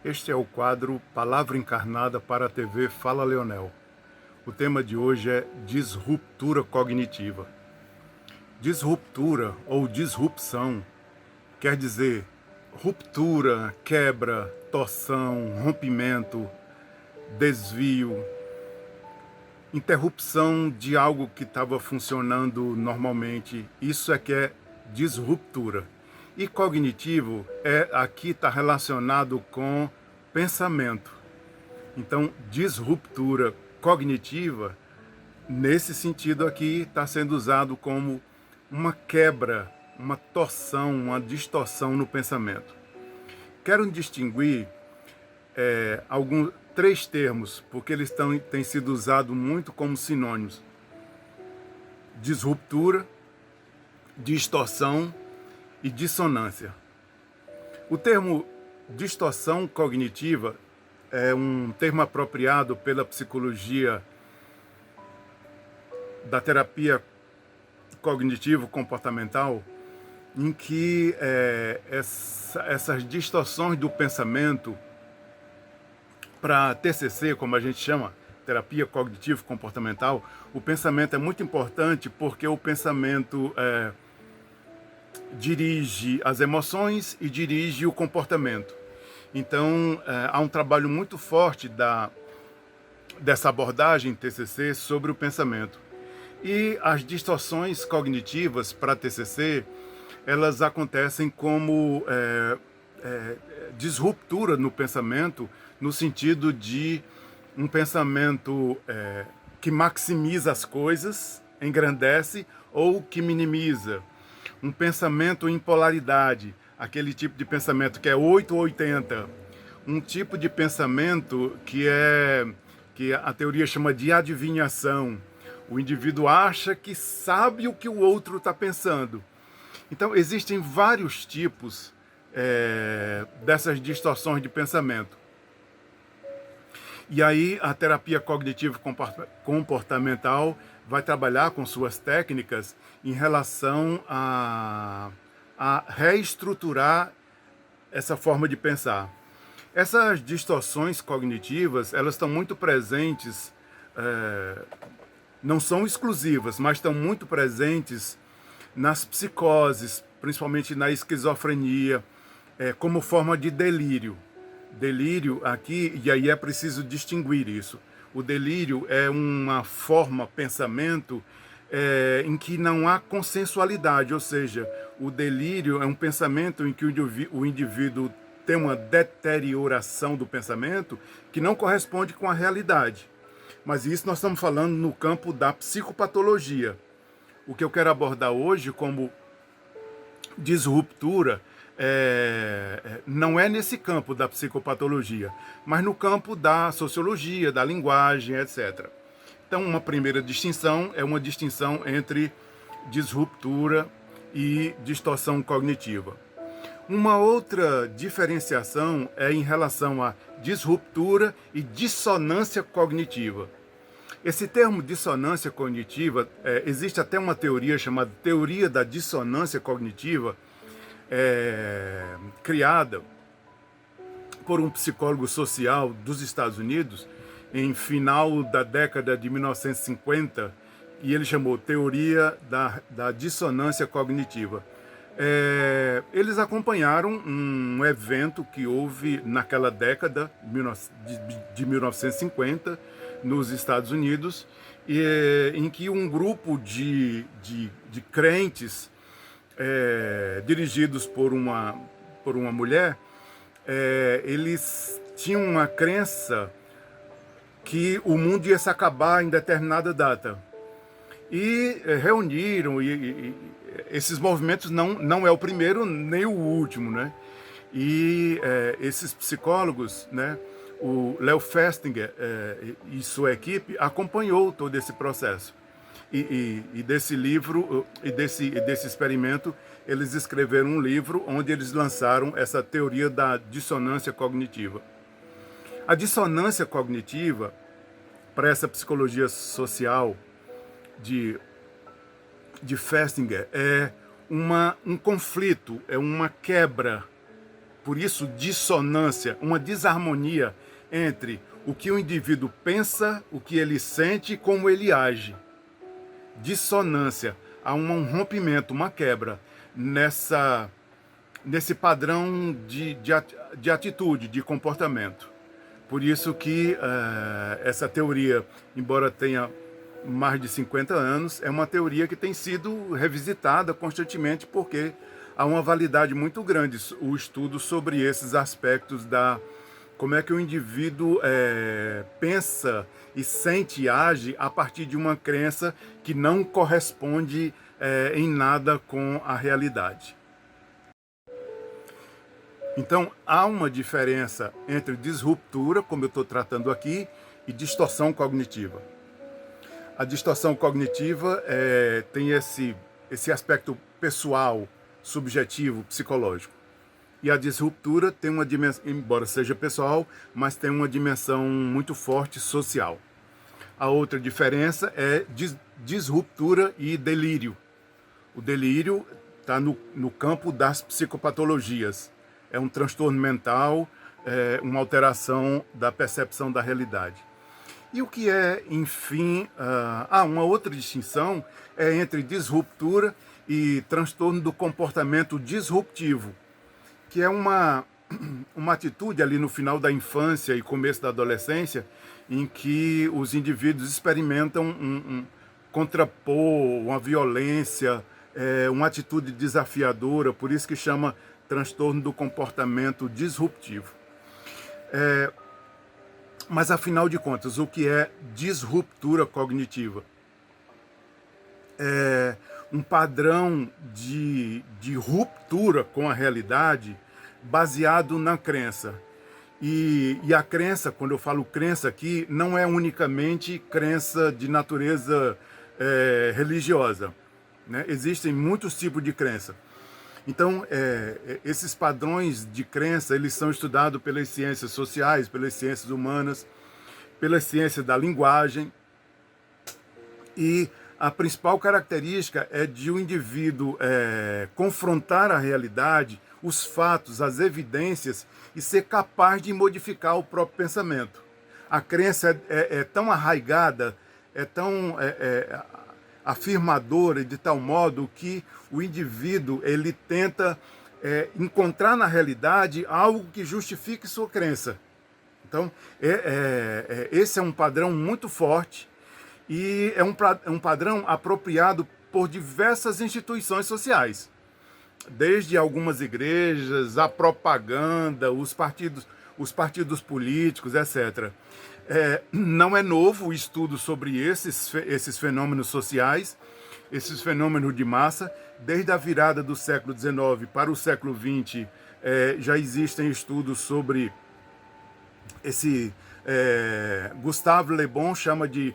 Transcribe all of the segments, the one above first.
Este é o quadro Palavra Encarnada para a TV Fala Leonel. O tema de hoje é disruptura cognitiva. Disruptura ou disrupção quer dizer ruptura, quebra, torção, rompimento, desvio, interrupção de algo que estava funcionando normalmente. Isso é que é disruptura. E cognitivo aqui está relacionado com pensamento. Então, disruptura cognitiva, nesse sentido aqui, está sendo usado como uma quebra, uma torção, uma distorção no pensamento. Quero distinguir três termos, porque eles têm sido usados muito como sinônimos: disruptura, distorção e dissonância. O termo distorção cognitiva é um termo apropriado pela psicologia da terapia cognitivo-comportamental, em que essas distorções do pensamento, para TCC, como a gente chama, terapia cognitivo-comportamental, o pensamento é muito importante porque o pensamento dirige as emoções e dirige o comportamento. Então, há um trabalho muito forte dessa abordagem TCC sobre o pensamento. E as distorções cognitivas para TCC, elas acontecem como disruptura no pensamento, no sentido de um pensamento que maximiza as coisas, engrandece, ou que minimiza. Um pensamento em polaridade, aquele tipo de pensamento que é 8 ou 80. Um tipo de pensamento que a teoria chama de adivinhação. O indivíduo acha que sabe o que o outro está pensando. Então, existem vários tipos dessas distorções de pensamento. E aí, a terapia cognitivo-comportamental vai trabalhar com suas técnicas em relação a reestruturar essa forma de pensar. Essas distorções cognitivas, elas estão muito presentes, não são exclusivas, mas estão muito presentes nas psicoses, principalmente na esquizofrenia, como forma de delírio. Delírio aqui, e aí é preciso distinguir isso. O delírio é uma forma, pensamento, em que não há consensualidade, ou seja, o delírio é um pensamento em que o indivíduo tem uma deterioração do pensamento que não corresponde com a realidade. Mas isso nós estamos falando no campo da psicopatologia. O que eu quero abordar hoje como disruptura não é nesse campo da psicopatologia, mas no campo da sociologia, da linguagem, etc. Então, uma primeira distinção é uma distinção entre disruptura e distorção cognitiva. Uma outra diferenciação é em relação a disruptura e dissonância cognitiva. Esse termo dissonância cognitiva, existe até uma teoria chamada teoria da dissonância cognitiva, criada por um psicólogo social dos Estados Unidos em final da década de 1950, e ele chamou teoria da dissonância cognitiva. Eles acompanharam um evento que houve naquela década de 1950 nos Estados Unidos, em que um grupo de crentes dirigidos por uma mulher, eles tinham uma crença que o mundo ia se acabar em determinada data. E reuniram, e esses movimentos não é o primeiro nem o último, né? E esses psicólogos, né, o Leo Festinger e sua equipe acompanhou todo esse processo. E desse livro, e desse experimento, eles escreveram um livro onde eles lançaram essa teoria da dissonância cognitiva. A dissonância cognitiva, para essa psicologia social de Festinger, é um conflito, é uma quebra por isso dissonância, uma desarmonia entre o que o indivíduo pensa, o que ele sente e como ele age. Dissonância, há um rompimento, uma quebra nesse padrão de atitude, de comportamento. Por isso que essa teoria, embora tenha mais de 50 anos, é uma teoria que tem sido revisitada constantemente, porque há uma validade muito grande o estudo sobre esses aspectos como é que o indivíduo pensa e sente e age a partir de uma crença que não corresponde em nada com a realidade. Então, há uma diferença entre disruptura, como eu estou tratando aqui, e distorção cognitiva. A distorção cognitiva tem esse aspecto pessoal, subjetivo, psicológico. E a disruptura tem uma dimensão, embora seja pessoal, mas tem uma dimensão muito forte social. A outra diferença é disruptura e delírio. O delírio está no campo das psicopatologias. É um transtorno mental, uma alteração da percepção da realidade. E o que é, enfim, uma outra distinção é entre disruptura e transtorno do comportamento disruptivo, que é uma atitude ali no final da infância e começo da adolescência, em que os indivíduos experimentam contrapor uma violência, uma atitude desafiadora, por isso que chama transtorno do comportamento disruptivo. Mas, afinal de contas, o que é disruptura cognitiva? É um padrão de ruptura com a realidade baseado na crença. E a crença, quando eu falo crença aqui, não é unicamente crença de natureza religiosa, né? Existem muitos tipos de crença. Então, esses padrões de crença, eles são estudados pelas ciências sociais, pelas ciências humanas, pelas ciências da linguagem. E a principal característica é de o indivíduo confrontar a realidade, os fatos, as evidências, e ser capaz de modificar o próprio pensamento. A crença é tão arraigada, é tão afirmadora, de tal modo que o indivíduo ele tenta encontrar na realidade algo que justifique sua crença. Então, esse é um padrão muito forte e é um padrão apropriado por diversas instituições sociais, desde algumas igrejas, a propaganda, os partidos políticos, etc. Não é novo o estudo sobre esses fenômenos sociais, esses fenômenos de massa. Desde a virada do século XIX para o século XX, já existem estudos sobre esse... Gustave Le Bon chama de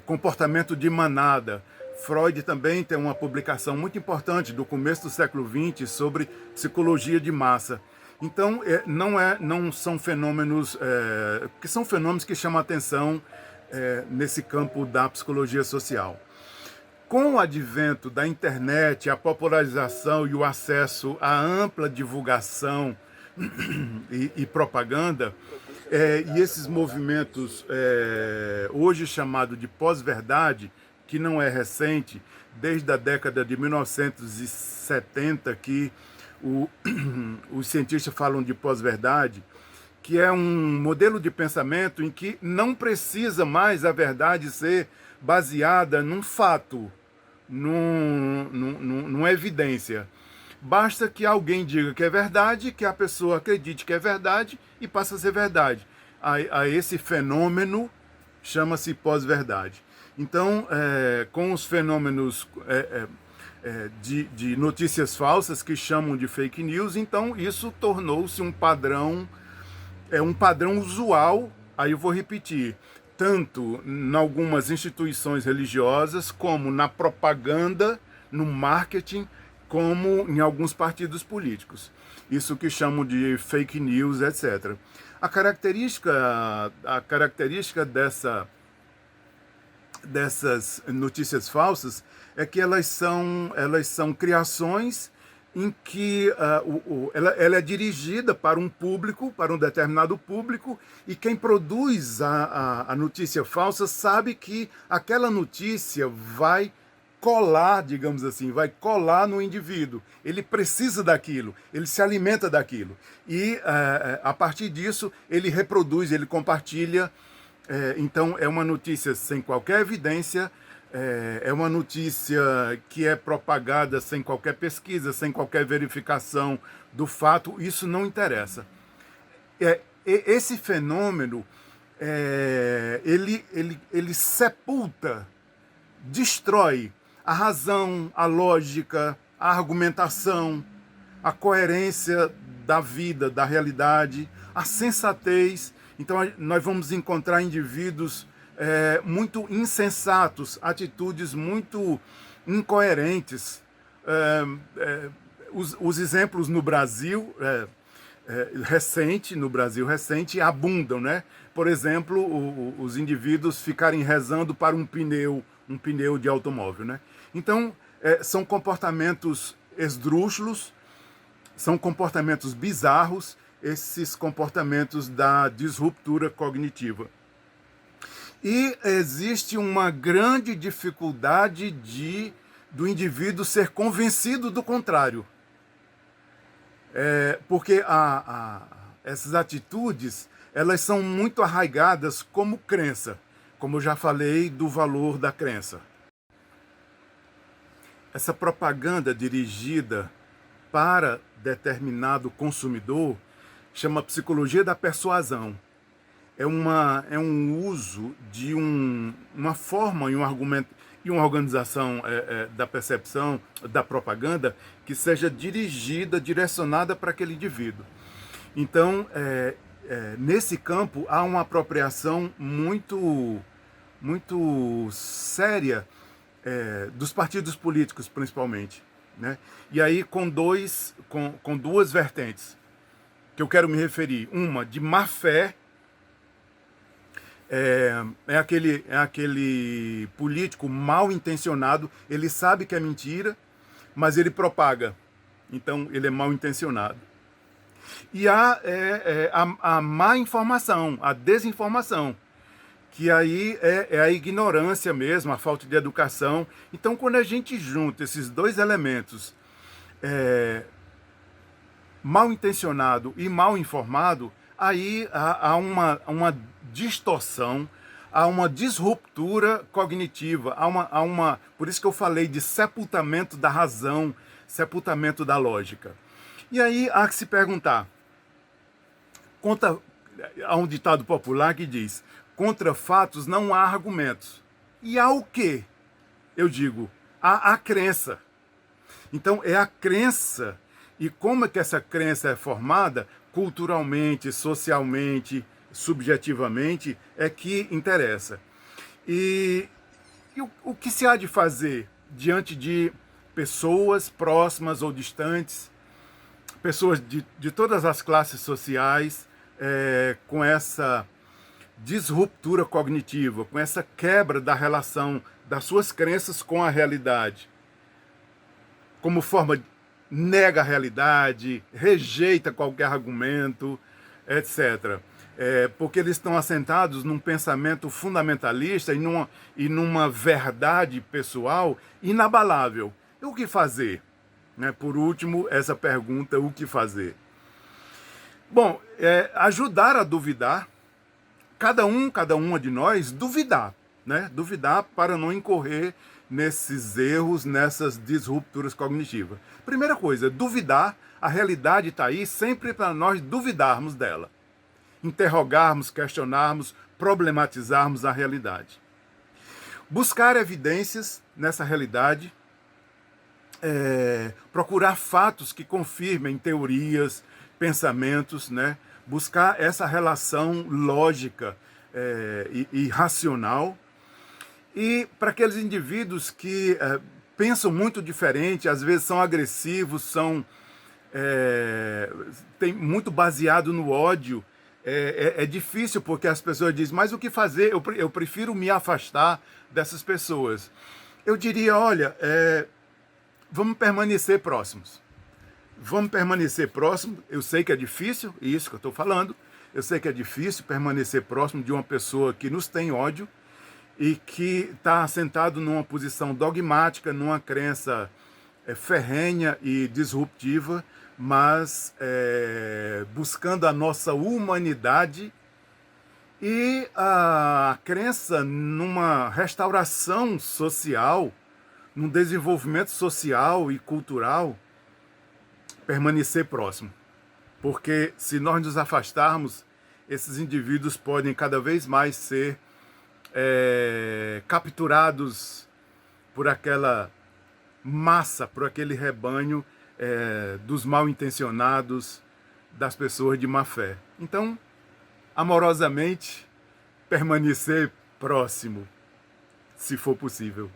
comportamento de manada. Freud também tem uma publicação muito importante do começo do século XX sobre psicologia de massa. Então, não são fenômenos que são fenômenos que chamam a atenção nesse campo da psicologia social. Com o advento da internet, a popularização e o acesso à ampla divulgação e propaganda, e esses movimentos hoje chamados de pós-verdade, que não é recente, desde a década de 1970 que os cientistas falam de pós-verdade, que é um modelo de pensamento em que não precisa mais a verdade ser baseada num fato, numa evidência. Basta que alguém diga que é verdade, que a pessoa acredite que é verdade e passa a ser verdade. A esse fenômeno chama-se pós-verdade. Então, com os fenômenos de notícias falsas, que chamam de fake news, então isso tornou-se um padrão usual, aí eu vou repetir, tanto em algumas instituições religiosas, como na propaganda, no marketing, como em alguns partidos políticos. Isso que chamam de fake news, etc. A característica dessas notícias falsas é que elas são criações em que ela é dirigida para um público, para um determinado público, e quem produz a notícia falsa sabe que aquela notícia vai colar, digamos assim, vai colar no indivíduo. Ele precisa daquilo, ele se alimenta daquilo. E, a partir disso, ele reproduz, ele compartilha. Então, é uma notícia sem qualquer evidência, é uma notícia que é propagada sem qualquer pesquisa, sem qualquer verificação do fato. Isso não interessa. Esse fenômeno, ele sepulta, destrói a razão, a lógica, a argumentação, a coerência da vida, da realidade, a sensatez. Então, nós vamos encontrar indivíduos muito insensatos, atitudes muito incoerentes. Os exemplos no Brasil recente abundam, né? Por exemplo, os indivíduos ficarem rezando para um pneu de automóvel, né? Então, são comportamentos esdrúxulos, são comportamentos bizarros, esses comportamentos da disruptura cognitiva. E existe uma grande dificuldade do indivíduo ser convencido do contrário. Porque essas atitudes, elas são muito arraigadas como crença, como eu já falei do valor da crença. Essa propaganda dirigida para determinado consumidor chama psicologia da persuasão. É um uso de uma forma e um argumento e uma organização da percepção, da propaganda, que seja direcionada para aquele indivíduo. Então, nesse campo, há uma apropriação muito séria dos partidos políticos, principalmente, né? E aí com duas vertentes que eu quero me referir. Uma de má fé, é aquele político mal intencionado, ele sabe que é mentira, mas ele propaga. Então, ele é mal intencionado. E há a má informação, a desinformação, que aí é a ignorância mesmo, a falta de educação. Então, quando a gente junta esses dois elementos, mal intencionado e mal informado, aí há uma distorção, há uma disruptura cognitiva, por isso que eu falei de sepultamento da razão, sepultamento da lógica. E aí há que se perguntar, há um ditado popular que diz, contra fatos não há argumentos. E há o quê? Eu digo, há a crença. Então é a crença, e como é que essa crença é formada, culturalmente, socialmente, subjetivamente, é que interessa. E o que se há de fazer diante de pessoas próximas ou distantes, pessoas de todas as classes sociais, com essa disruptura cognitiva, com essa quebra da relação das suas crenças com a realidade? Como forma, nega a realidade, rejeita qualquer argumento, etc. Porque eles estão assentados num pensamento fundamentalista e numa verdade pessoal inabalável. E o que fazer? Por último, essa pergunta, o que fazer? Bom, ajudar a duvidar, cada uma de nós duvidar, né? Duvidar para não incorrer nesses erros, nessas disrupturas cognitivas. Primeira coisa, duvidar, a realidade está aí sempre para nós duvidarmos dela. Interrogarmos, questionarmos, problematizarmos a realidade. Buscar evidências nessa realidade, procurar fatos que confirmem teorias, pensamentos, né? Buscar essa relação lógica e racional. E para aqueles indivíduos que pensam muito diferente, às vezes são agressivos, tem muito baseado no ódio, é difícil porque as pessoas dizem, mas o que fazer? Eu prefiro me afastar dessas pessoas. Eu diria, olha, vamos permanecer próximos. vamos permanecer próximo. Eu sei que é difícil, isso que eu estou falando. Eu sei que é difícil permanecer próximo de uma pessoa que nos tem ódio e que está assentado numa posição dogmática, numa crença ferrenha e disruptiva, mas buscando a nossa humanidade e a crença numa restauração social, num desenvolvimento social e cultural, permanecer próximo. Porque se nós nos afastarmos, esses indivíduos podem cada vez mais ser capturados por aquela massa, por aquele rebanho dos mal intencionados, das pessoas de má fé. Então, amorosamente, permanecer próximo, se for possível.